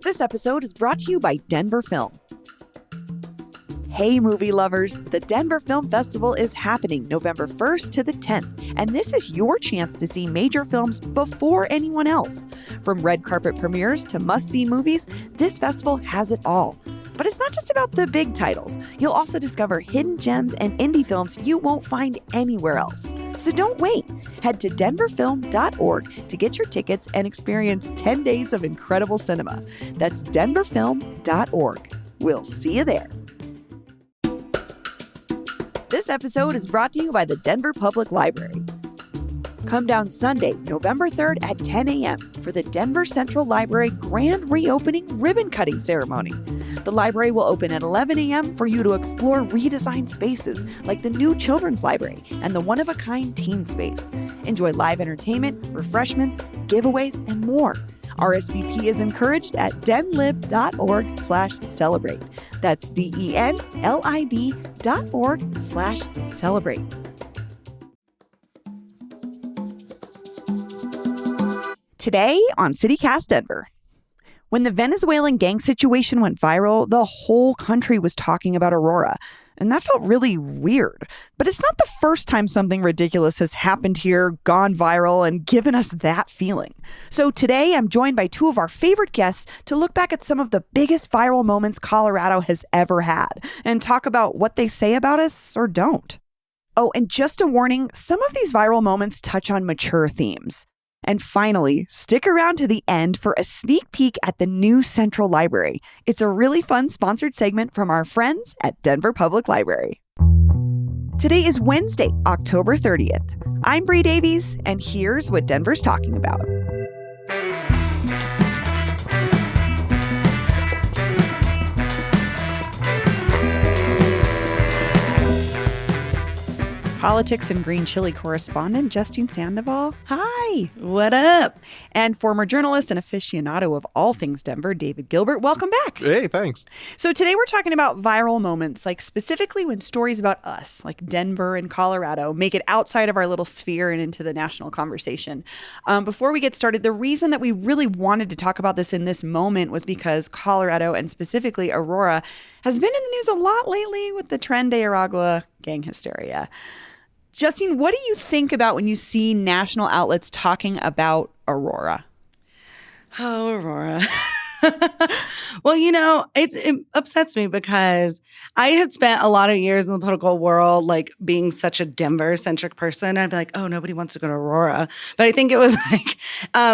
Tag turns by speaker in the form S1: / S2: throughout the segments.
S1: This episode is brought to you by Denver Film. Hey movie lovers, the Denver Film Festival is happening November 1st to the 10th, and this is your chance to see major films before anyone else. From red carpet premieres to must-see movies, this festival has it all. But it's not just about the big titles. You'll also discover hidden gems and indie films you won't find anywhere else. So don't wait. Head to denverfilm.org to get your tickets and experience 10 days of incredible cinema. That's denverfilm.org. We'll see you there. This episode is brought to you by the Denver Public Library. Come down Sunday, November 3rd at 10 a.m. for the Denver Central Library grand reopening ribbon-cutting ceremony. The library will open at 11 a.m. for you to explore redesigned spaces like the new children's library and the one-of-a-kind teen space. Enjoy live entertainment, refreshments, giveaways, and more. RSVP is encouraged at denlib.org/celebrate. That's denlib.org/celebrate. Today on CityCast Denver. When the Venezuelan gang situation went viral, the whole country was talking about Aurora, and that felt really weird. But it's not the first time something ridiculous has happened here, gone viral, and given us that feeling. So today I'm joined by two of our favorite guests to look back at some of the biggest viral moments Colorado has ever had and talk about what they say about us or don't. Oh, and just a warning, some of these viral moments touch on mature themes. And finally, stick around to the end for a sneak peek at the new Central Library. It's a really fun sponsored segment from our friends at Denver Public Library. Today is Wednesday, October 30th. I'm Bree Davies, and here's what Denver's talking about. Politics and green chile correspondent Justine Sandoval. Hi.
S2: What up?
S1: And former journalist and aficionado of all things Denver, David Gilbert. Welcome back.
S3: Hey, thanks.
S1: So today we're talking about viral moments, like specifically when stories about us, like Denver and Colorado, make it outside of our little sphere and into the national conversation. Before we get started, the reason that we really wanted to talk about this in this moment was because Colorado, and specifically Aurora, has been in the news a lot lately with the Tren de Aragua gang hysteria. Justine, what do you think about when you see national outlets talking about Aurora?
S2: Oh, Aurora. Well, it upsets me because I had spent a lot of years in the political world, like being such a Denver-centric person. I'd be like, oh, nobody wants to go to Aurora. But I think it was like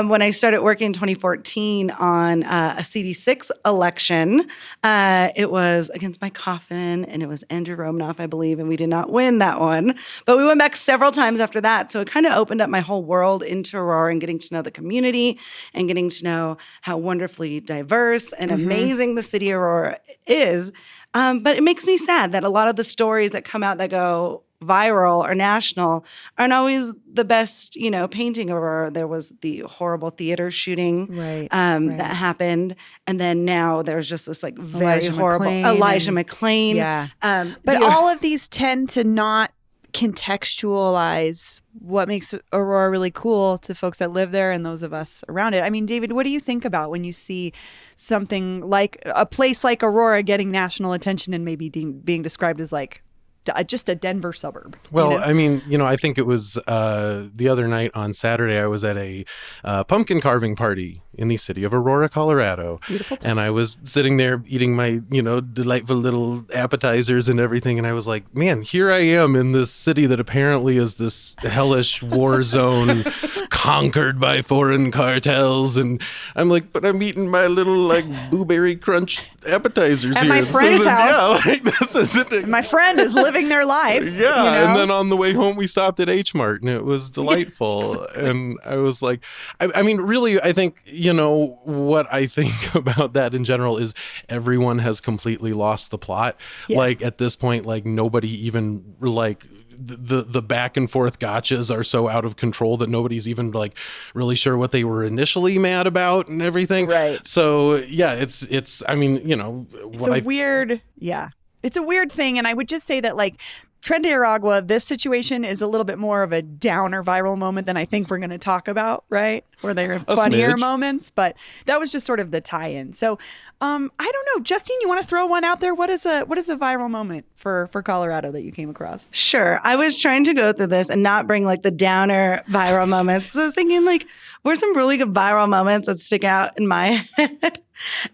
S2: when I started working in 2014 on a CD6 election, it was against Mike Coffin and it was Andrew Romanoff, I believe, and we did not win that one. But we went back several times after that. So it kind of opened up my whole world into Aurora and getting to know the community and getting to know how wonderfully diverse and amazing the city of Aurora is. But it makes me sad that a lot of the stories that come out that go viral or national aren't always the best, painting of Aurora. There was the horrible theater shooting that happened. And then now there's just this like very horrible Elijah McClain.
S1: Yeah. But all of these tend to not contextualize what makes Aurora really cool to folks that live there and those of us around it. I mean, David, what do you think about when you see something like a place like Aurora getting national attention and maybe being described as like just a Denver suburb?
S3: Well, I mean, I think it was the other night on Saturday, I was at a pumpkin carving party in the city of Aurora, Colorado.
S1: Beautiful place.
S3: And I was sitting there eating my, delightful little appetizers and everything. And I was like, man, here I am in this city that apparently is this hellish war zone conquered by foreign cartels. And I'm like, but I'm eating my little like blueberry crunch appetizers
S1: at
S3: here.
S1: my friend's house.
S3: Yeah, like, this isn't
S1: my friend is living their life.
S3: Yeah. And then on the way home, we stopped at H Mart and it was delightful. And I was like, I mean, really, I think, what I think about that in general is everyone has completely lost the plot. Yeah. Like at this point, like nobody even like the back and forth gotchas are so out of control that nobody's even like really sure what they were initially mad about and everything.
S1: Right.
S3: So yeah, it's I mean,
S1: it's a weird thing. And I would just say that like Trinidad, this situation is a little bit more of a downer viral moment than I think we're going to talk about, right? Where there are funnier
S3: smidge.
S1: moments, but that was just sort of the tie-in. So, I don't know, Justine, you want to throw one out there? What is a viral moment for Colorado that you came across?
S2: Sure. I was trying to go through this and not bring like the downer viral moments because I was thinking like, what are some really good viral moments that stick out in my head?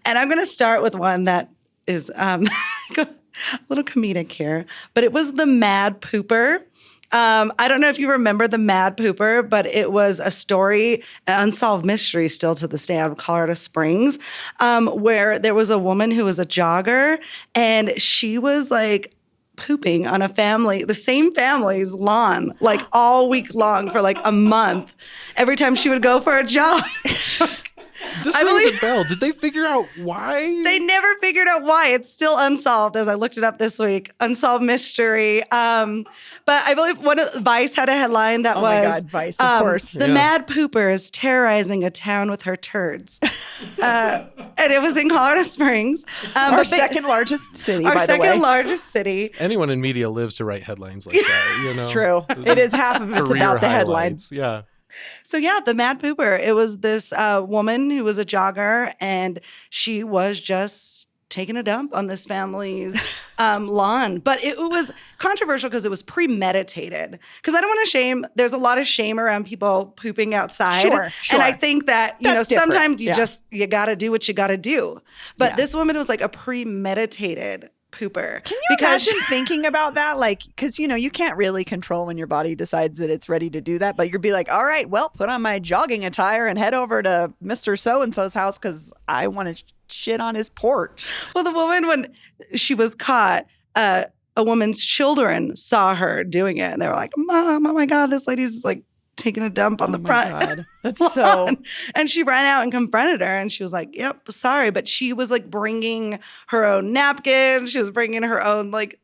S2: And I'm going to start with one that is a little comedic here, but it was the Mad Pooper. I don't know if you remember the Mad Pooper, but it was a story, an unsolved mystery still to this day out of Colorado Springs, where there was a woman who was a jogger and she was like pooping on the same family's lawn, like all week long for like a month, every time she would go for a jog.
S3: This rings a bell. Did they figure out why?
S2: They never figured out why. It's still unsolved as I looked it up this week. Unsolved mystery. But I believe Vice had a headline that was,
S1: my God, Vice, of course.
S2: The Mad Pooper is terrorizing a town with her turds. And it was in Colorado Springs.
S1: Our second largest city, by the way.
S2: Our second largest city.
S3: Anyone in media lives to write headlines like that. You know?
S1: It's true. It is half of it's about the headlines.
S3: Yeah.
S2: So yeah, the Mad Pooper. It was this woman who was a jogger, and she was just taking a dump on this family's lawn. But it was controversial because it was premeditated. Because I don't want to shame. There's a lot of shame around people pooping outside,
S1: Sure.
S2: and I think that
S1: That's different.
S2: sometimes you
S1: Yeah.
S2: got to do what you got to do. But
S1: Yeah.
S2: this woman was like a premeditated pooper.
S1: Can you imagine thinking about that? Like, because, you can't really control when your body decides that it's ready to do that. But you'd be like, all right, well, put on my jogging attire and head over to Mr. So-and-so's house because I want to shit on his porch.
S2: Well, the woman, when she was caught, a woman's children saw her doing it. And they were like, Mom, oh my God, this lady's like taking a dump on the front.
S1: God. That's so...
S2: And she ran out and confronted her, and she was like, yep, sorry. But she was like bringing her own napkins. She was bringing her own like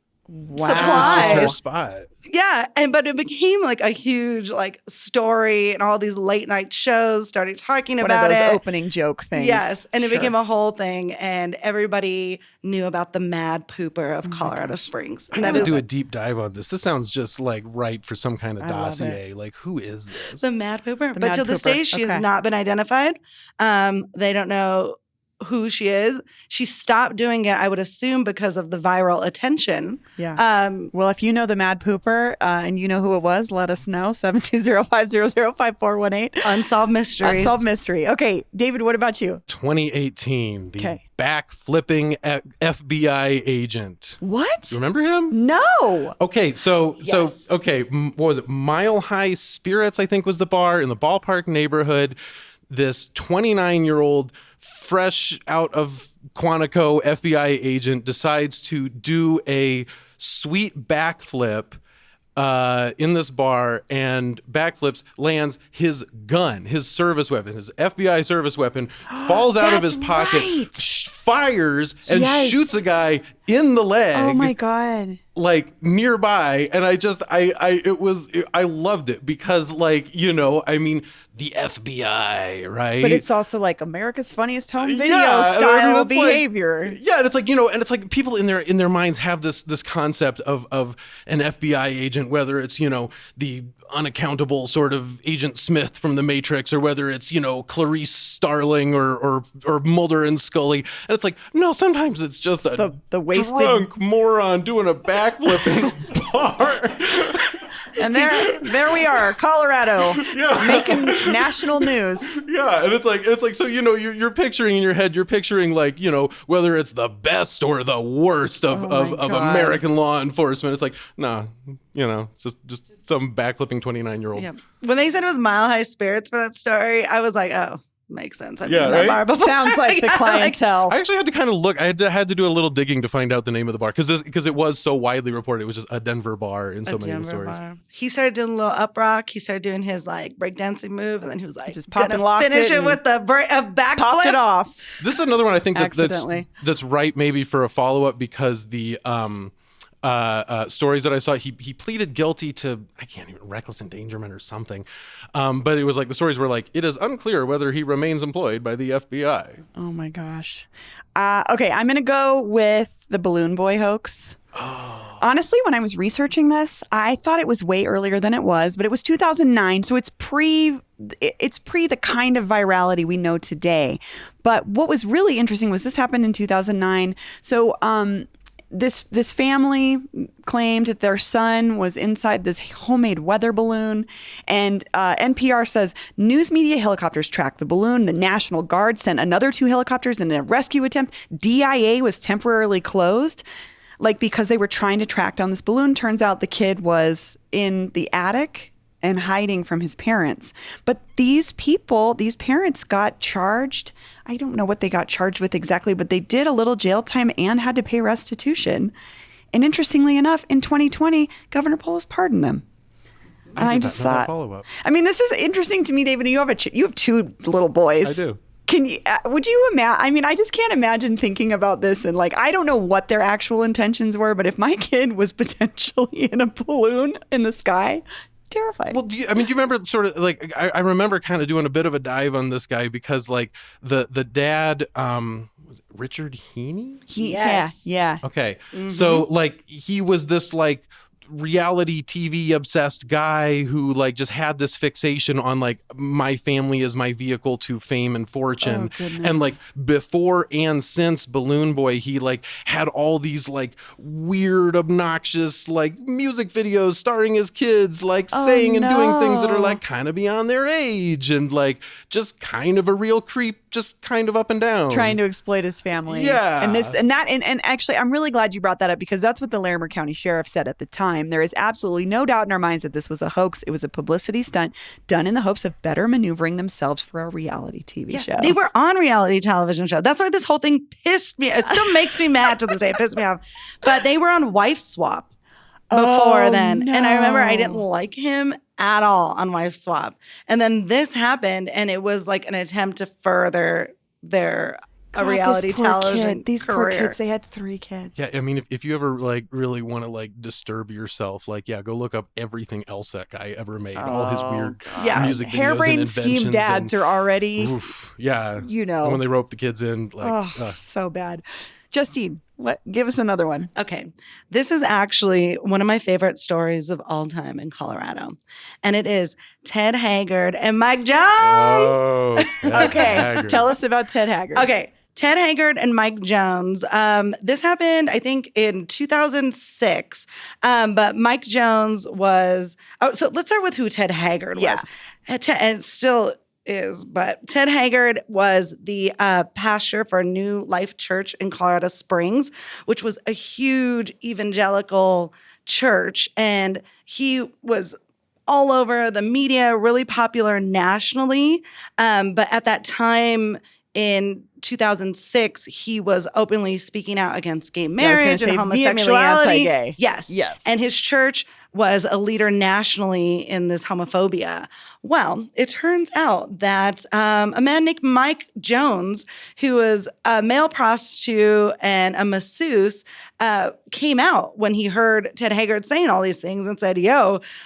S2: supplies.
S3: Her spot.
S2: Yeah. But it became like a huge like story, and all these late night shows started talking
S1: One
S2: about
S1: of those
S2: it.
S1: opening joke things.
S2: Yes. And it
S1: Sure.
S2: became a whole thing, and everybody knew about the Mad Pooper of Colorado Springs.
S3: I
S2: And
S3: gotta do a deep dive on this. This sounds just like ripe for some kind of
S1: I love
S3: dossier. Like, who is this?
S2: the Mad Pooper.
S1: The
S2: But
S1: Mad
S2: to this
S1: Pooper.
S2: day, she
S1: Okay.
S2: has not been identified. They don't know who she is. She stopped doing it, I would assume, because of the viral attention.
S1: Yeah. Well, if you know the Mad Pooper and you know who it was, let us know. 720-500-5418.
S2: Unsolved mysteries.
S1: Unsolved mystery. Okay, David, what about you?
S3: 2018, the
S1: Okay.
S3: back-flipping FBI agent.
S1: What?
S3: You remember him?
S1: No.
S3: Okay,
S1: Yes.
S3: what was it? Mile High Spirits, I think, was the bar in the Ballpark neighborhood. This 29-year-old, fresh out of Quantico FBI agent decides to do a sweet backflip in this bar, and backflips, lands his gun, his service weapon, his FBI service weapon, falls out of his
S1: That's
S3: pocket,
S1: right.
S3: fires, and
S1: Yes.
S3: shoots a guy in the leg.
S1: Oh my God.
S3: Like nearby, and I loved it because, like, I mean, the FBI, right?
S1: But it's also like America's Funniest Home Video
S3: Yeah,
S1: style
S3: I mean, it's like-
S1: behavior.
S3: Yeah, and it's like, and it's like people in their minds have this concept of an FBI agent, whether it's, the unaccountable sort of Agent Smith from The Matrix, or whether it's, Clarice Starling or Mulder and Scully. And it's like, no, sometimes it's just a
S1: The wasted.
S3: drunk moron doing a backflip in a bar.
S1: And there we are, Colorado,
S3: Yeah.
S1: making national news.
S3: Yeah, and it's like so you're picturing in your head, you're picturing like, whether it's the best or the worst of
S1: God.
S3: American law enforcement. It's like, nah, it's just some backflipping 29-year-old.
S2: Yeah. When they said it was Mile High Spirits for that story, I was like, oh, makes sense. I've
S3: Yeah,
S2: been in that
S3: right?
S2: bar before.
S1: Sounds like the
S2: Yeah,
S1: clientele.
S3: I actually had to kind of look. I had to do a little digging to find out the name of the bar because it was so widely reported. It was just a Denver bar in so many of the stories.
S2: He started doing a little up rock. He started doing his like breakdancing move, and then he was like,
S1: Just popped and
S2: gonna
S1: locked
S2: finish
S1: it
S2: it with a backflip.
S1: Popped it off.
S3: This is another one I think
S1: Accidentally.
S3: that's right maybe for a follow up, because the stories that I saw. He pleaded guilty to, I can't even, reckless endangerment or something. But it was like the stories were like, it is unclear whether he remains employed by the FBI.
S1: Oh my gosh. Okay, I'm going to go with the Balloon Boy hoax. Honestly, when I was researching this, I thought it was way earlier than it was, but it was 2009, so it's pre the kind of virality we know today. But what was really interesting was this happened in 2009. So this family claimed that their son was inside this homemade weather balloon, and NPR says news media helicopters tracked the balloon. The National Guard sent another 2 helicopters in a rescue attempt. DIA was temporarily closed, because they were trying to track down this balloon. Turns out the kid was in the attic and hiding from his parents. But these parents got charged. I don't know what they got charged with exactly, but they did a little jail time and had to pay restitution. And interestingly enough, in 2020, Governor Polis pardoned them. And I just thought,
S3: follow-up.
S1: I mean, this is interesting to me, David. You have 2 little boys.
S3: I do.
S1: Can you? Would you imagine? I mean, I just can't imagine thinking about this and I don't know what their actual intentions were, but if my kid was potentially in a balloon in the sky, terrifying.
S3: Well, do you remember sort of I remember kind of doing a bit of a dive on this guy because the dad, was it Richard Heaney?
S1: Yes. Yeah.
S3: Okay. Mm-hmm. So he was this reality TV obsessed guy who just had this fixation on my family is my vehicle to fame and fortune.
S1: Oh,
S3: and before and since Balloon Boy, he had all these weird, obnoxious music videos starring his kids saying and doing things that are kind of beyond their age and just kind of a real creep, just kind of up and down.
S1: Trying to exploit his family.
S3: Yeah.
S1: And actually, I'm really glad you brought that up because that's what the Larimer County Sheriff said at the time. There is absolutely no doubt in our minds that this was a hoax. It was a publicity stunt done in the hopes of better maneuvering themselves for a reality TV show.
S2: They were on reality television show. That's why this whole thing pissed me. It still makes me mad to this day. It pissed me off. But they were on Wife Swap before then.
S1: No.
S2: And I remember I didn't like him at all on Wife Swap. And then this happened and it was an attempt to further their reality television
S1: These
S2: career.
S1: poor kids, they had 3 kids.
S3: Yeah, I mean, if you ever really want to disturb yourself, go look up everything else that guy ever made, all his weird music videos
S1: Harebrained
S3: and
S1: scheme
S3: inventions.
S1: dads are already,
S3: And when they rope the kids in,
S1: so bad. Justine, give us another one.
S2: Okay, this is actually one of my favorite stories of all time in Colorado, and it is Ted Haggard and Mike Jones.
S3: Oh, Ted
S1: Okay,
S3: Haggard.
S1: tell us about Ted Haggard.
S2: Okay, Ted Haggard and Mike Jones. This happened, I think, in 2006. But Mike Jones was. Oh, so let's start with who Ted Haggard was.
S1: Yeah.
S2: And it still is, but Ted Haggard was the pastor for New Life Church in Colorado Springs, which was a huge evangelical church, and he was all over the media, really popular nationally. But at that time in 2006, he was openly speaking out against gay marriage and homosexuality.
S1: Anti-gay.
S2: Yes.
S1: Yes.
S2: And his church was a leader nationally in this homophobia. Well, it turns out that a man named Mike Jones, who was a male prostitute and a masseuse, came out when he heard Ted Haggard saying all these things and said,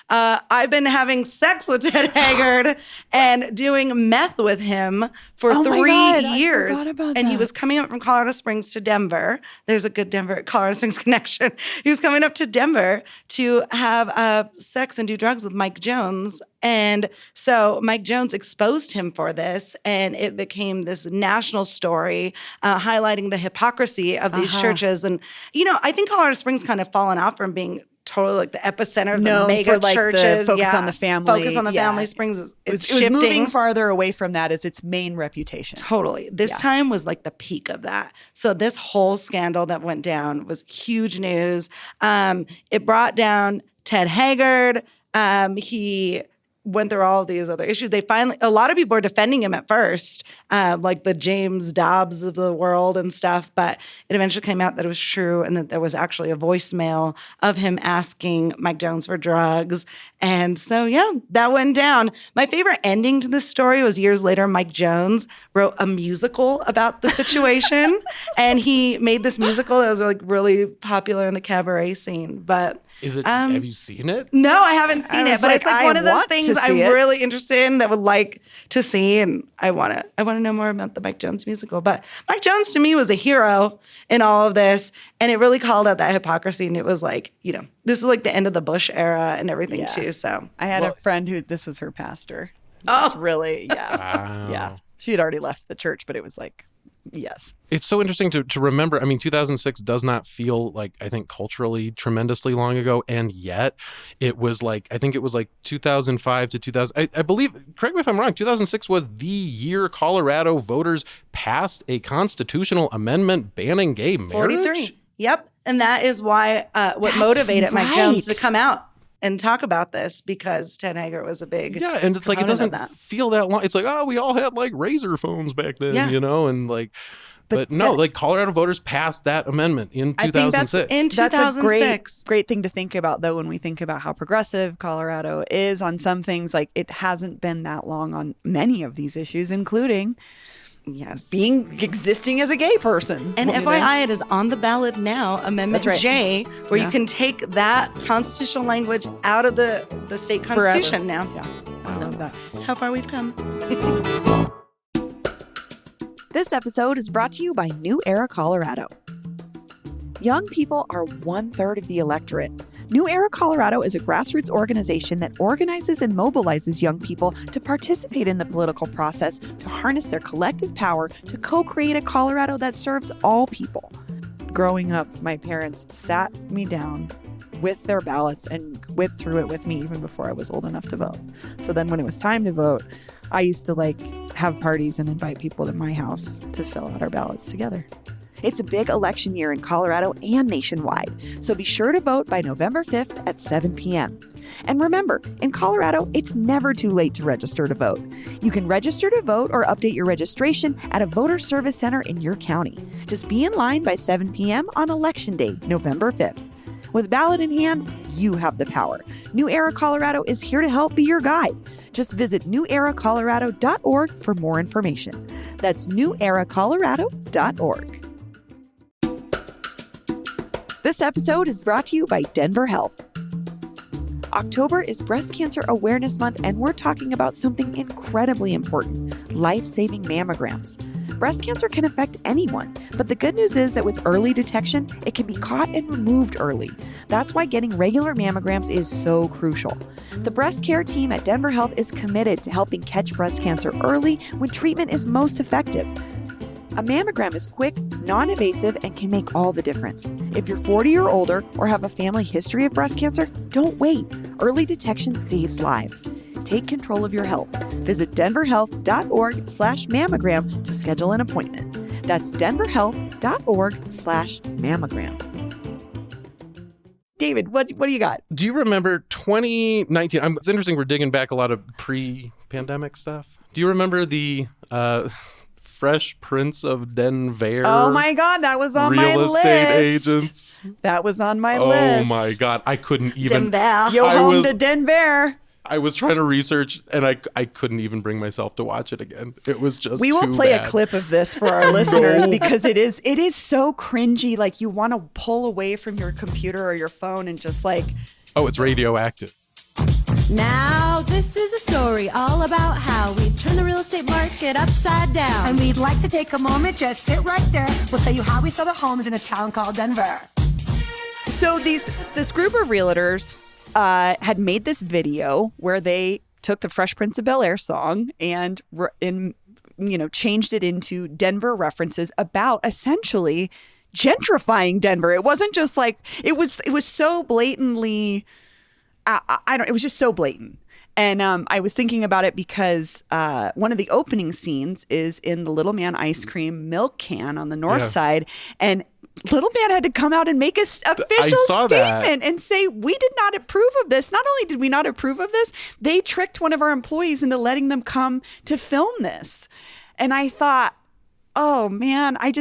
S2: I've been having sex with Ted Haggard and doing meth with him for 3 years.
S1: I forgot about
S2: and he
S1: that.
S2: was coming up from Colorado Springs to Denver. There's a good Colorado Springs connection. He was coming up to Denver to have sex and do drugs with Mike Jones. And so Mike Jones exposed him for this, and it became this national story highlighting the hypocrisy of these churches. And, I think Colorado Springs kind of fallen out from being totally the epicenter of the mega churches.
S1: The focus on the family.
S2: Focus on the family. Springs is
S1: It was
S2: shifting.
S1: moving farther away from that as its main reputation.
S2: Totally. This time was the peak of that. So this whole scandal that went down was huge news. It brought down Ted Haggard. He went through all of these other issues, a lot of people were defending him at first, like the James Dobbs of the world and stuff, but it eventually came out that it was true and that there was actually a voicemail of him asking Mike Jones for drugs. And so, yeah, that went down. My favorite ending to this story was years later, Mike Jones wrote a musical about the situation, and he made this musical that was like really popular in the cabaret scene. But
S3: is it? Have you seen it?
S2: no, I haven't seen it, but it's like one of those things I'm really interested in that would like to see, and I want to know more about the Mike Jones musical. But Mike Jones to me was a hero in all of this, and it really called out that hypocrisy. And it was like, this is like the end of the Bush era and everything too. So
S1: I had a friend who this was her pastor.
S2: Oh,
S1: really? Yeah,
S3: wow.
S1: Yeah. She had already left the church, but it was like, yes.
S3: It's so interesting to remember. I mean, 2006 does not feel like, I think, culturally tremendously long ago. And yet it was like, I think it was like 2005 to 2000. I believe, correct me if I'm wrong, 2006 was the year Colorado voters passed a constitutional amendment banning gay marriage.
S2: 43. Yep. And that is why what motivated Mike Jones to come out and talk about this, because Ted Hager was a big
S3: and it's like it doesn't feel that long. It's like, oh, we all had like razor phones back then, and like, but no, like Colorado voters passed that amendment in 2006.
S2: That's a
S1: great thing to think about, though, when we think about how progressive Colorado is on some things. Like, it hasn't been that long on many of these issues, including existing as a gay person.
S2: And FYI, it is on the ballot now, Amendment J, where you can take that constitutional language out of the state constitution now.
S1: Yeah, I love that.
S2: How far we've come.
S1: This episode is brought to you by New Era Colorado. Young people are 1/3 of the electorate. New Era Colorado is a grassroots organization that organizes and mobilizes young people to participate in the political process, to harness their collective power to co-create a Colorado that serves all people. Growing up, my parents sat me down with their ballots and went through it with me even before I was old enough to vote. So then when it was time to vote, I used to have parties and invite people to my house to fill out our ballots together. It's a big election year in Colorado and nationwide, so be sure to vote by November 5th at 7 p.m. And remember, in Colorado, it's never too late to register to vote. You can register to vote or update your registration at a voter service center in your county. Just be in line by 7 p.m. on Election Day, November 5th. With a ballot in hand, you have the power. New Era Colorado is here to help be your guide. Just visit neweracolorado.org for more information. That's neweracolorado.org. This episode is brought to you by Denver Health. October is Breast Cancer Awareness Month, and we're talking about something incredibly important: life-saving mammograms. Breast cancer can affect anyone, but the good news is that with early detection, it can be caught and removed early. That's why getting regular mammograms is so crucial. The breast care team at Denver Health is committed to helping catch breast cancer early when treatment is most effective. A mammogram is quick, non-invasive, and can make all the difference. If you're 40 or older or have a family history of breast cancer, don't wait. Early detection saves lives. Take control of your health. Visit denverhealth.org/mammogram to schedule an appointment. That's denverhealth.org/mammogram. David, what do you got?
S3: Do you remember 2019? It's interesting. We're digging back a lot of pre-pandemic stuff. Do you remember the Fresh Prince of Denver?
S1: Oh my God, that was on my list.
S3: Real estate agents.
S1: That was on my list.
S3: Oh my God, I couldn't even.
S2: Denver.
S1: Yo home to Denver.
S3: I was trying to research, and I couldn't even bring myself to watch it again. It was just
S1: We will
S3: too
S1: play
S3: bad.
S1: a clip of this for our listeners because it is so cringy. Like, you want to pull away from your computer or your phone and just
S3: Oh, it's radioactive.
S4: Now, this is a story all about how we turn the real estate market upside down.
S5: And we'd like to take a moment, just sit right there. We'll tell you how we sell the homes in a town called Denver.
S1: So this group of realtors had made this video where they took the Fresh Prince of Bel-Air song and changed it into Denver references about essentially gentrifying Denver. It wasn't just it was so blatantly. It was just so blatant. And I was thinking about it because one of the opening scenes is in the Little Man ice cream milk can on the north side. And Little Man had to come out and make an official statement and say, we did not approve of this. Not only did we not approve of this, they tricked one of our employees into letting them come to film this. And I thought, oh man, I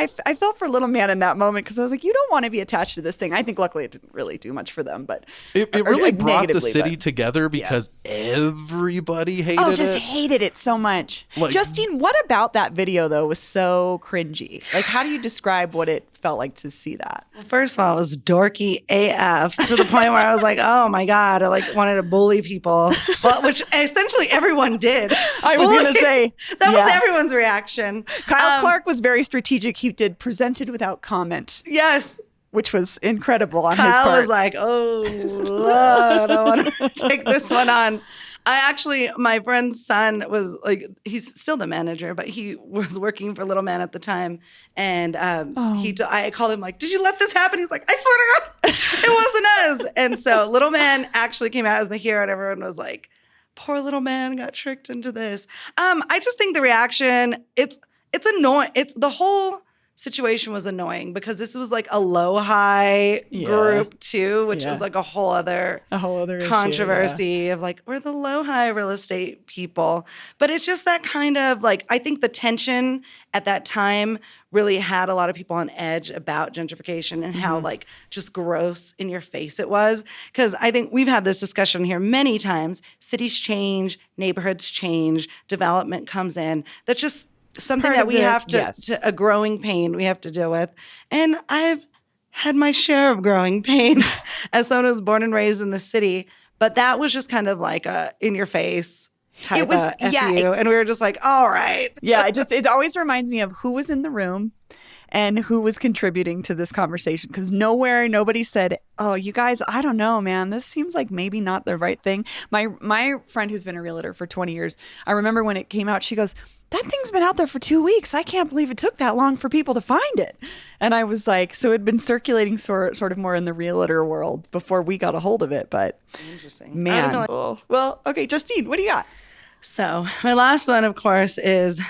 S1: felt for Little Man in that moment because I was like, you don't want to be attached to this thing. I think luckily it didn't really do much for them, but
S3: it really brought the city together because everybody hated it.
S1: Just hated it so much. Like, Justine, what about that video though was so cringy? Like, how do you describe what it felt like to see that?
S2: Well, first of all, it was dorky AF to the point where I was like, oh my God, I like wanted to bully people, well, which essentially everyone did.
S1: I was going to say.
S2: That was everyone's reaction.
S1: Kyle Clark was very strategic. He did presented without comment.
S2: Yes.
S1: Which was incredible on his
S2: part.
S1: part.
S2: I was like, oh, Lord, I want to take this one on. My friend's son was like, he's still the manager, but he was working for Little Man at the time. And I called him like, did you let this happen? He's like, I swear to God, it wasn't us. And so Little Man actually came out as the hero and everyone was like, poor Little Man got tricked into this. I just think the reaction, it's annoying. The whole situation was annoying because this was like a low-high group too, which was like a whole other controversy of like, we're the low-high real estate people. But it's just that kind of like, I think the tension at that time really had a lot of people on edge about gentrification and how like just gross in your face it was. Because I think we've had this discussion here many times. Cities change, neighborhoods change, development comes in. That's just something that we have to a growing pain we have to deal with. And I've had my share of growing pains as someone who was born and raised in the city. But that was just kind of like a in your face type of F you. And we were just like, all right.
S1: Yeah, it always reminds me of who was in the room and who was contributing to this conversation. Because nobody said, oh, you guys, I don't know, man. This seems like maybe not the right thing. My friend who's been a realtor for 20 years, I remember when it came out, she goes, that thing's been out there for 2 weeks. I can't believe it took that long for people to find it. And I was like, so it'd been circulating sort of more in the realtor world before we got a hold of it. But
S2: interesting.
S1: Man. Well, okay, Justine, what do you got?
S2: So my last one, of course, is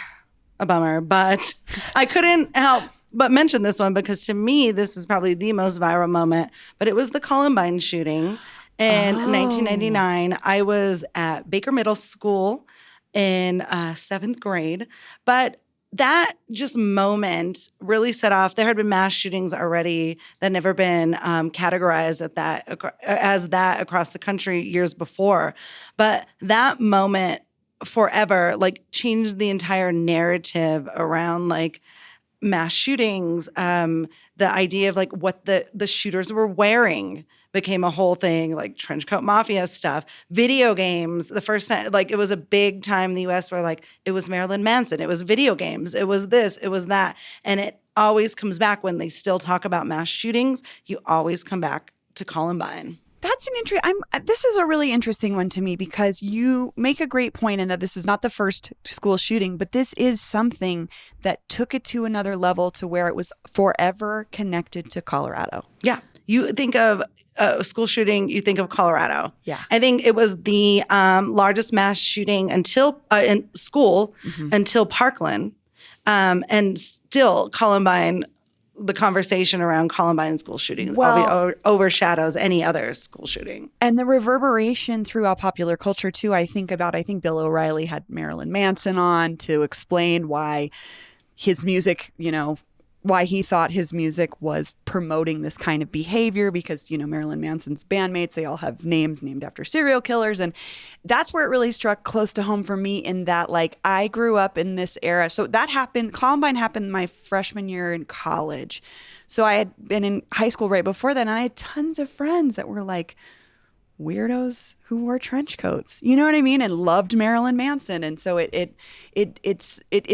S2: a bummer, but I couldn't help but mention this one because to me, this is probably the most viral moment, but it was the Columbine shooting in 1999. I was at Baker Middle School in 7th grade, but that just moment really set off. There had been mass shootings already that had never been categorized as that across the country years before. But that moment forever like changed the entire narrative around like mass shootings. The idea of like what the shooters were wearing became a whole thing, like trench coat mafia stuff, video games. The first time, like it was a big time in the US where like it was Marilyn Manson, it was video games, it was this, it was that. And it always comes back when they still talk about mass shootings, you always come back to Columbine.
S1: That's this is a really interesting one to me because you make a great point in that this is not the first school shooting, but this is something that took it to another level to where it was forever connected to Colorado.
S2: Yeah. You think of a school shooting, you think of Colorado.
S1: Yeah.
S2: I think it was the largest mass shooting until in school until Parkland. And still Columbine, the conversation around Columbine school shooting overshadows any other school shooting.
S1: And the reverberation throughout popular culture too. I think Bill O'Reilly had Marilyn Manson on to explain why his music, why he thought his music was promoting this kind of behavior because, Marilyn Manson's bandmates, they all have names named after serial killers. And that's where it really struck close to home for me in that, like, I grew up in this era. So that happened, Columbine happened my freshman year in college. So I had been in high school right before that. And I had tons of friends that were like weirdos who wore trench coats, you know what I mean? And loved Marilyn Manson. And so it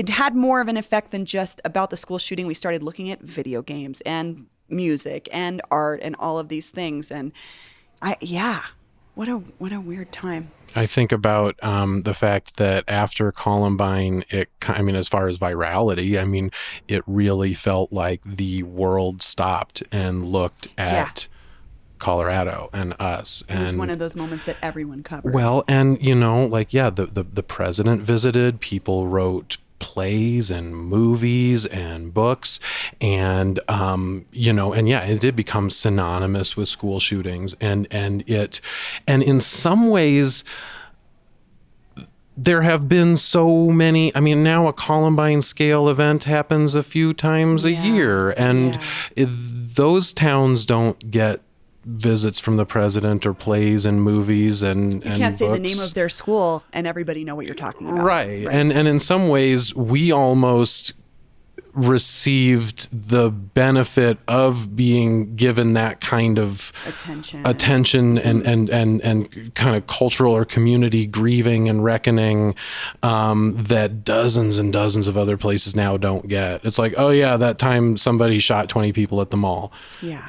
S1: had more of an effect than just about the school shooting. We started looking at video games and music and art and all of these things. And what a weird time.
S3: I think about the fact that after Columbine, as far as virality, it really felt like the world stopped and looked at Colorado and us.
S1: It was one of those moments that everyone covered.
S3: Well, and the president visited, people wrote plays and movies and books, and it did become synonymous with school shootings, and in some ways there have been so many. I mean, now a Columbine scale event happens a few times a year, and those towns don't get visits from the president or plays and movies and
S1: you can't say
S3: books.
S1: the name of their school and everybody know what you're talking about.
S3: Right. And in some ways we almost received the benefit of being given that kind of attention and kind of cultural or community grieving and reckoning that dozens and dozens of other places now don't get. It's like, oh yeah, that time somebody shot 20 people at the mall.
S1: Yeah.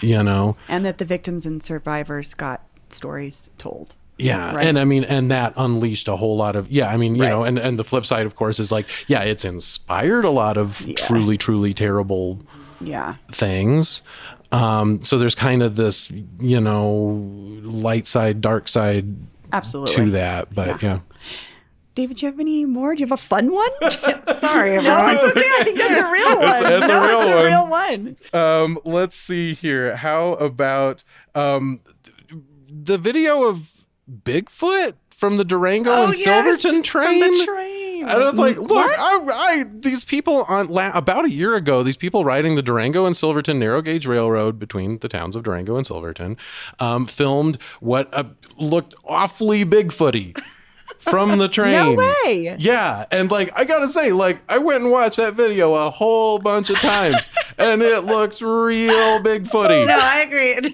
S3: And
S1: that the victims and survivors got stories told.
S3: Yeah.
S1: Right.
S3: And I mean, and that unleashed a whole lot of, and the flip side, of course, is like, it's inspired a lot of truly, truly terrible things. So there's kind of this, light side, dark side to that. But
S1: David, do you have any more? Do you have a fun one?
S2: Sorry, everyone.
S1: No, it's okay. I think that's a real one.
S3: It's
S1: a real one.
S3: Let's see here. How about the video of Bigfoot from the Durango and Silverton train?
S2: From the train.
S3: And it's like, look, these people about a year ago, these people riding the Durango and Silverton narrow gauge railroad between the towns of Durango and Silverton filmed what looked awfully Bigfooty from the train.
S1: No way.
S3: Yeah. And I gotta say, I went and watched that video a whole bunch of times and it looks real Bigfooty.
S2: No, I agreed.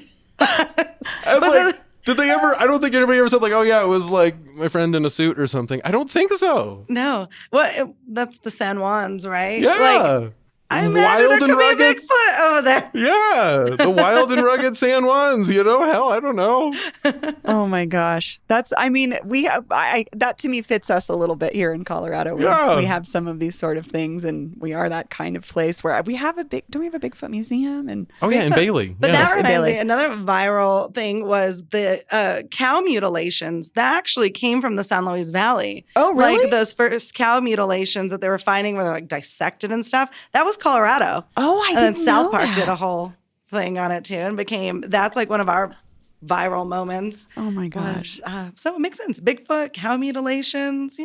S3: Did they ever? I don't think anybody ever said it was my friend in a suit or something. I don't think so.
S2: No. Well, that's the San Juans, right?
S3: Yeah.
S2: I imagine there could be a Bigfoot over there.
S3: Yeah. The wild and rugged San Juans, hell, I don't know.
S1: Oh my gosh. that to me fits us a little bit here in Colorado. We have some of these sort of things, and we are that kind of place where we have don't we have a Bigfoot museum? And
S3: in Bailey.
S2: But that reminds me, another viral thing was the cow mutilations. That actually came from the San Luis Valley.
S1: Oh, really?
S2: Those first cow mutilations that they were finding where they're dissected and stuff. That was Colorado.
S1: Oh, I didn't know.
S2: And then South Park did a whole thing on it too, and that's one of our viral moments.
S1: Oh my gosh.
S2: So it makes sense. Bigfoot, cow mutilations,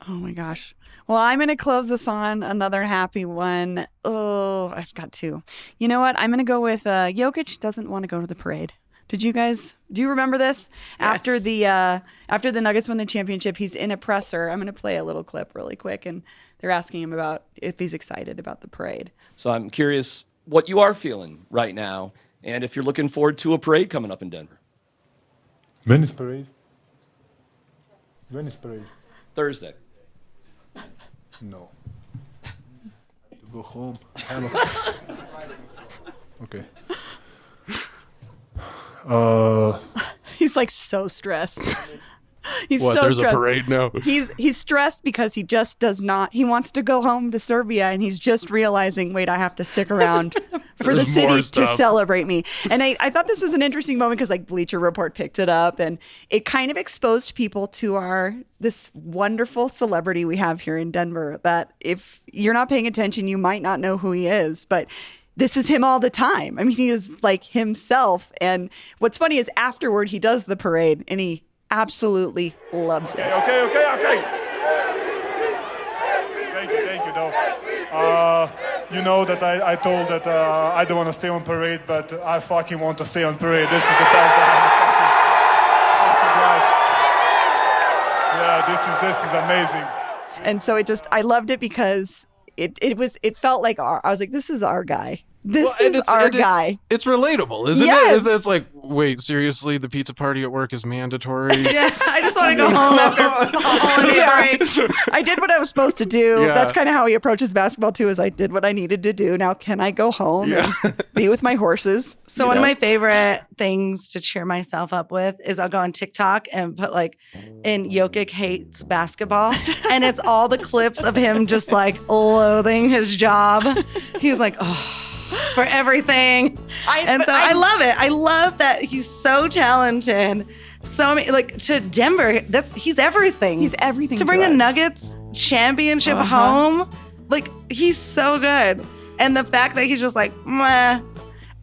S1: Oh my gosh. Well, I'm going to close this on another happy one. Oh, I've got two. You know what? I'm going to go with Jokic doesn't want to go to the parade. Do you remember this?
S2: Yes.
S1: After the Nuggets won the championship, he's in a presser. I'm going to play a little clip really quick, and they're asking him about if he's excited about the parade.
S6: So I'm curious what you are feeling right now, and if you're looking forward to a parade coming up in Denver.
S7: When is parade?
S6: Thursday.
S7: No. To go home. Okay.
S1: He's so stressed. He's
S3: what?
S1: so
S3: There's
S1: stressed.
S3: a parade now.
S1: He's stressed because he just does not. He wants to go home to Serbia, and he's just realizing, wait, I have to stick around for the city to celebrate me. And I thought this was an interesting moment because Bleacher Report picked it up, and it kind of exposed people to this wonderful celebrity we have here in Denver. That if you're not paying attention, you might not know who he is, but this is him all the time. I mean, he is himself. And what's funny is afterward, he does the parade, and he absolutely loves it.
S8: Okay. Thank you, though. You know that I told that I don't want to stay on parade, but I fucking want to stay on parade. This is the best day of my fucking life. Yeah, this is amazing.
S1: And so I loved it because it felt like I was like, this is our guy. This is our guy.
S3: It's relatable, isn't
S1: Yes.
S3: it? It's like, wait, seriously, the pizza party at work is mandatory?
S2: Yeah, I just want to go home after a holiday break.
S1: I did what I was supposed to do.
S3: Yeah.
S1: That's kind of how he approaches basketball too, is I did what I needed to do. Now can I go home and be with my horses?
S2: So one of my favorite things to cheer myself up with is I'll go on TikTok and put in Jokic hates basketball. And it's all the clips of him just loathing his job. He's like, oh, for everything. I love it. I love that he's so talented. So to Denver, he's everything.
S1: He's everything
S2: to bring
S1: to
S2: the
S1: us.
S2: Nuggets championship home. Like, he's so good. And the fact that he's just like, meh,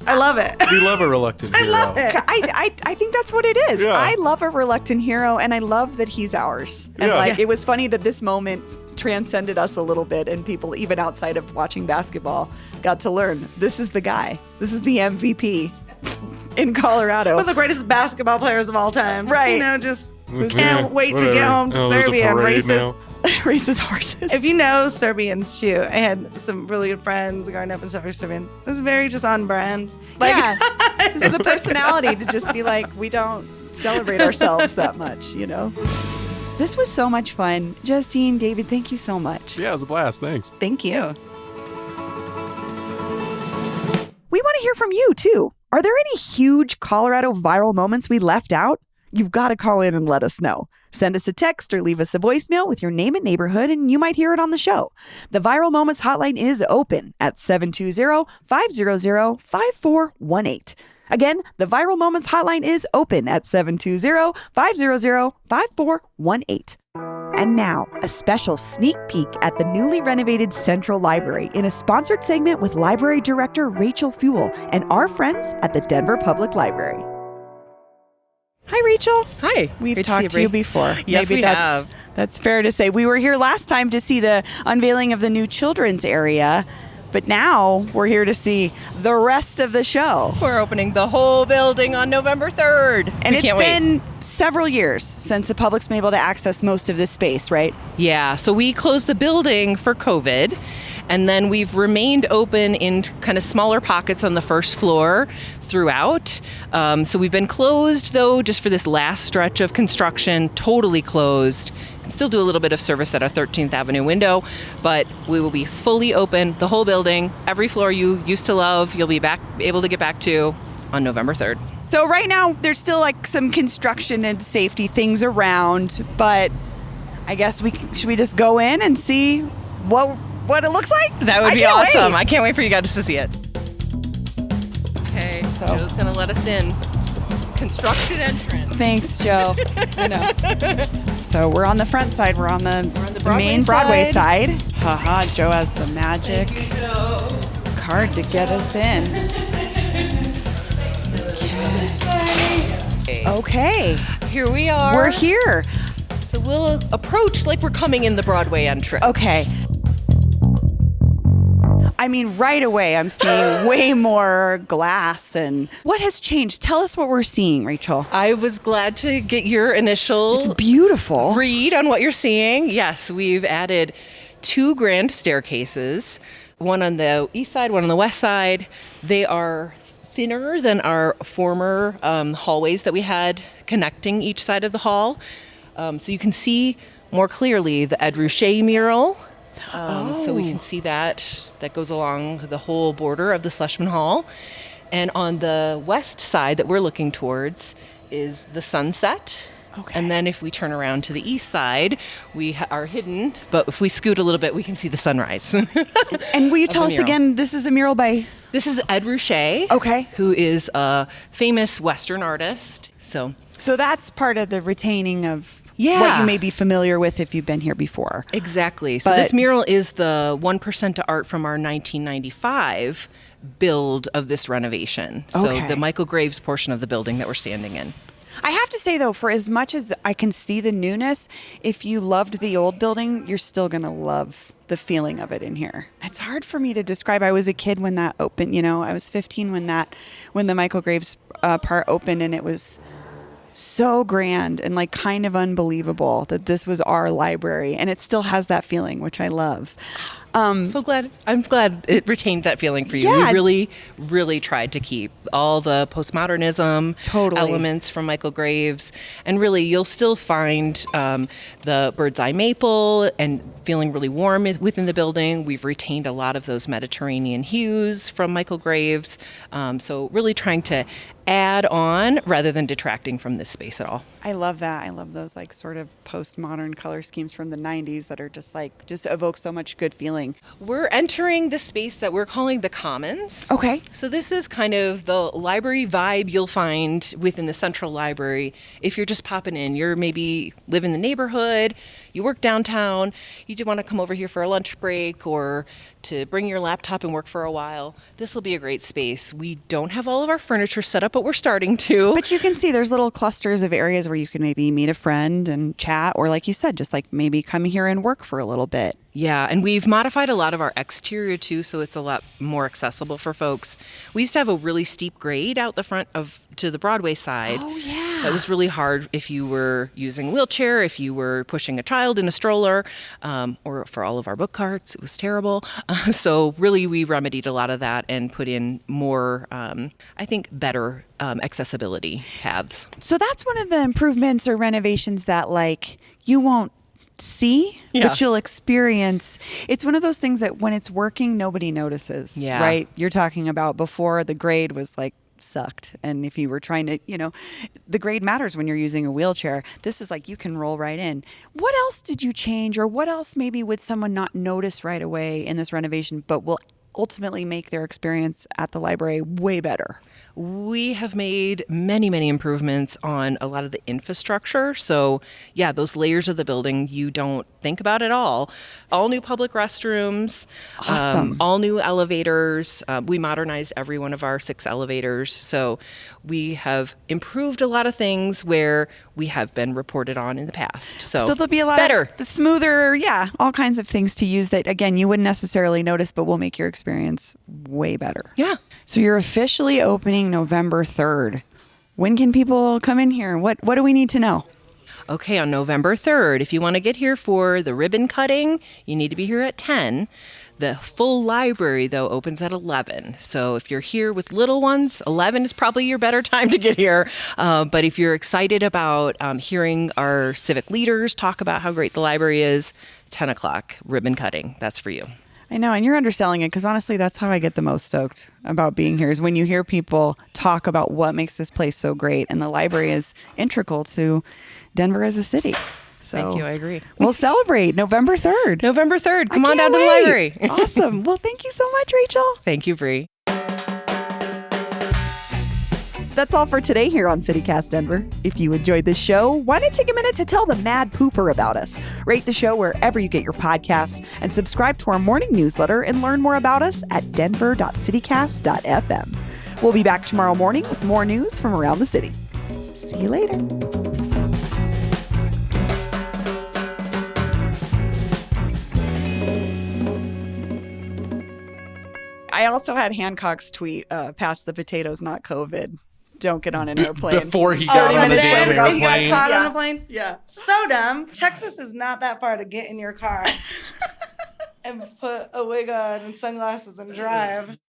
S2: I love it.
S3: We love a reluctant hero.
S2: I love it.
S1: I think that's what it is.
S3: Yeah.
S1: I love a reluctant hero, and I love that he's ours. And
S3: Yeah.
S1: it was funny that this moment transcended us a little bit, and people, even outside of watching basketball, got to learn this is the guy. This is the MVP in Colorado.
S2: One of the greatest basketball players of all time.
S1: Right.
S2: You know, just
S3: Yeah,
S2: can't wait to get home to
S3: there's a
S2: Serbia and
S3: parade
S2: race
S3: now.
S1: Races horses.
S2: If you know Serbians too, I had some really good friends growing up and stuff for Serbian. It's very just on brand. Like,
S1: yeah, just the personality to just be like, we don't celebrate ourselves that much, you know? This was so much fun. Justine, David, thank you so much.
S3: Yeah, it was a blast. Thanks.
S2: Thank you.
S1: We want to hear from you, too. Are there any huge Colorado viral moments we left out? You've got to call in and let us know. Send us a text or leave us a voicemail with your name and neighborhood, and you might hear it on the show. The Viral Moments hotline is open at 720-500-5418. Again, the Viral Moments hotline is open at 720-500-5418. And now, a special sneak peek at the newly renovated Central Library in a sponsored segment with Library Director Rachel Fuel and our friends at the Denver Public Library. Hi, Rachel.
S9: Hi.
S1: We've
S9: Great
S1: talked to you before.
S9: Yes,
S1: Maybe
S9: we have.
S1: That's fair to say. We were here last time to see the unveiling of the new children's area, but now we're here to see the rest of the show.
S9: We're opening the whole building on November 3rd.
S1: And
S9: We
S1: it's
S9: can't
S1: been
S9: wait.
S1: several years since the public's been able to access most of this space, right?
S9: Yeah, so we closed the building for COVID, and then we've remained open in kind of smaller pockets on the first floor throughout. So we've been closed, though, just for this last stretch of construction, totally closed. Can still do a little bit of service at our 13th Avenue window, but we will be fully open, the whole building, every floor you used to love, you'll be able to get back to on November 3rd.
S1: So right now, there's still like some construction and safety things around, but I guess should we just go in and see what it looks like?
S9: That would
S1: I
S9: be
S1: can't
S9: awesome.
S1: wait.
S9: I can't wait for you guys to see it. Okay, so Joe's gonna let us in. Construction entrance.
S1: Thanks, Joe. I know. So we're on the front side. We're on the
S9: Broadway
S1: main Broadway
S9: side.
S1: side. Haha, Joe has the magic card to get us in. Okay.
S9: Here we are.
S1: We're here.
S9: So we'll approach like we're coming in the Broadway entrance.
S1: Okay. I mean, right away, I'm seeing way more glass. And what has changed? Tell us what we're seeing, Rachel.
S9: I was glad to get your initial
S1: It's beautiful.
S9: read on what you're seeing. Yes, we've added 2 grand staircases, one on the east side, one on the west side. They are thinner than our former hallways that we had connecting each side of the hall. So you can see more clearly the Ed Ruscha mural. So we can see that goes along the whole border of the Schlesman Hall. And on the west side that we're looking towards is the sunset.
S1: Okay.
S9: And then if we turn around to the east side, we are hidden, but if we scoot a little bit, we can see the sunrise.
S1: And will you tell
S9: the
S1: us
S9: mural.
S1: again, this is a mural by...
S9: This is Ed Ruscha,
S1: Okay.
S9: who is a famous Western artist. So
S1: that's part of the retaining of
S9: Yeah.
S1: what you may be familiar with if you've been here before.
S9: exactly. So
S1: But-
S9: this mural is the 1% to art from our 1995 build of this renovation. So
S1: Okay.
S9: the Michael Graves portion of the building that we're standing in.
S1: I have to say, though, for as much as I can see the newness, if you loved the old building, you're still going to love the feeling of it in here. It's hard for me to describe. I was a kid when that opened, I was 15 when the Michael Graves part opened, and it was so grand and like kind of unbelievable that this was our library, and it still has that feeling, which I love.
S9: So glad. I'm glad it retained that feeling for you.
S1: Yeah.
S9: We really, really tried to keep all the postmodernism
S1: Totally.
S9: elements from Michael Graves. And really, you'll still find the bird's eye maple and feeling really warm within the building. We've retained a lot of those Mediterranean hues from Michael Graves. So really trying to add on rather than detracting from this space at all.
S1: I love that. I love those like sort of postmodern color schemes from the 90s that are just evoke so much good feeling.
S9: We're entering the space that we're calling the Commons.
S1: Okay.
S9: So this is kind of the library vibe you'll find within the Central Library. If you're just popping in, you're maybe live in the neighborhood, you work downtown, you do want to come over here for a lunch break or to bring your laptop and work for a while, this will be a great space. We don't have all of our furniture set up, but we're starting to.
S1: But you can see there's little clusters of areas where you can maybe meet a friend and chat, or like you said, just like maybe come here and work for a little bit.
S9: Yeah, and we've modified a lot of our exterior too, so it's a lot more accessible for folks. We used to have a really steep grade out the front to the Broadway side.
S1: Oh, yeah.
S9: That was really hard if you were using a wheelchair, if you were pushing a child in a stroller, or for all of our book carts. It was terrible. So really, we remedied a lot of that and put in more, I think, better accessibility paths.
S1: So that's one of the improvements or renovations that like you won't see, but you'll experience. It's one of those things that when it's working, nobody notices, right? You're talking about before the grade was like sucked. And if you were trying to, the grade matters when you're using a wheelchair. This is like you can roll right in. What else did you change, or what else maybe would someone not notice right away in this renovation, but will ultimately make their experience at the library way better?
S9: We have made many, many improvements on a lot of the infrastructure. So, yeah, those layers of the building you don't think about at all. All new public restrooms,
S1: awesome.
S9: All new elevators. We modernized every one of our 6 elevators. So we have improved a lot of things where we have been reported on in the past. So
S1: there'll be a lot
S9: better,
S1: smoother, all kinds of things to use that, again, you wouldn't necessarily notice, but will make your experience way better.
S9: Yeah.
S1: So you're officially opening November 3rd. When can people come in here? What do we need to know?
S9: Okay, on November 3rd, if you want to get here for the ribbon cutting, you need to be here at 10. The full library, though, opens at 11. So if you're here with little ones, 11 is probably your better time to get here. But if you're excited about hearing our civic leaders talk about how great the library is, 10 o'clock, ribbon cutting. That's for you.
S1: I know, and you're underselling it, because honestly, that's how I get the most stoked about being here, is when you hear people talk about what makes this place so great. And the library is integral to Denver as a city. So
S9: thank you. I agree.
S1: We'll celebrate November 3rd.
S9: November 3rd. Come on down to the library.
S1: Awesome. Well, thank you so much, Rachel.
S9: Thank you, Bree.
S1: That's all for today here on CityCast Denver. If you enjoyed this show, why not take a minute to tell the mad pooper about us? Rate the show wherever you get your podcasts and subscribe to our morning newsletter and learn more about us at denver.citycast.fm. We'll be back tomorrow morning with more news from around the city. See you later. I also had Hancock's tweet, pass the potatoes, not COVID. Don't get on an airplane.
S3: Before he got on the damn airplane.
S2: He got caught on a plane? Yeah. So dumb. Texas is not that far to get in your car and put a wig on and sunglasses and drive.